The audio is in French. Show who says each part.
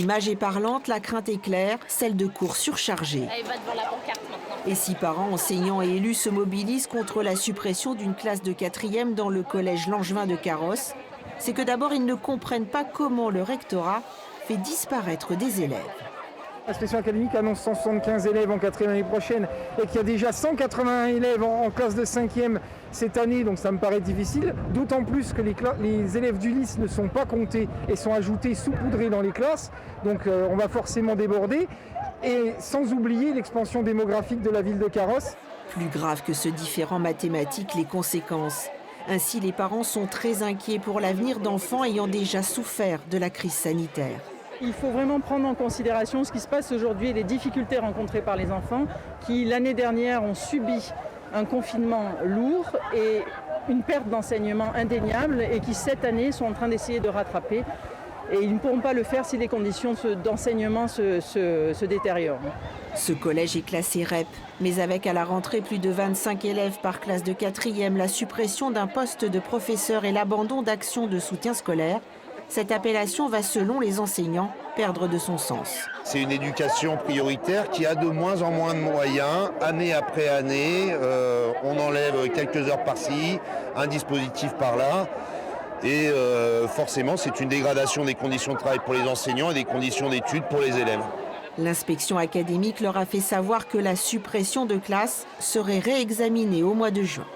Speaker 1: L'image est parlante, la crainte est claire, celle de cours surchargés.
Speaker 2: Elle va devant la pancarte maintenant.
Speaker 1: Et si parents, enseignants et élus se mobilisent contre la suppression d'une classe de 4e dans le collège Langevin de Carros, c'est que d'abord ils ne comprennent pas comment le rectorat fait disparaître des élèves.
Speaker 3: L'inspection académique annonce 175 élèves en 4e l'année prochaine et qu'il y a déjà 181 élèves en classe de 5e cette année, donc ça me paraît difficile. D'autant plus que les élèves du lycée ne sont pas comptés et sont ajoutés saupoudrés dans les classes. Donc on va forcément déborder. Et sans oublier l'expansion démographique de la ville de Carros.
Speaker 1: Plus grave que ce différend mathématique, les conséquences. Ainsi, les parents sont très inquiets pour l'avenir d'enfants ayant déjà souffert de la crise sanitaire.
Speaker 4: Il faut vraiment prendre en considération ce qui se passe aujourd'hui et les difficultés rencontrées par les enfants qui, l'année dernière, ont subi un confinement lourd et une perte d'enseignement indéniable et qui, cette année, sont en train d'essayer de rattraper. Et ils ne pourront pas le faire si les conditions d'enseignement se détériorent.
Speaker 1: Ce collège est classé REP, mais avec à la rentrée plus de 25 élèves par classe de 4e, la suppression d'un poste de professeur et l'abandon d'actions de soutien scolaire, cette appellation va, selon les enseignants, perdre de son sens.
Speaker 5: C'est une éducation prioritaire qui a de moins en moins de moyens, année après année. On enlève quelques heures par-ci, un dispositif par-là. Et forcément, c'est une dégradation des conditions de travail pour les enseignants et des conditions d'études pour les élèves.
Speaker 1: L'inspection académique leur a fait savoir que la suppression de classes serait réexaminée au mois de juin.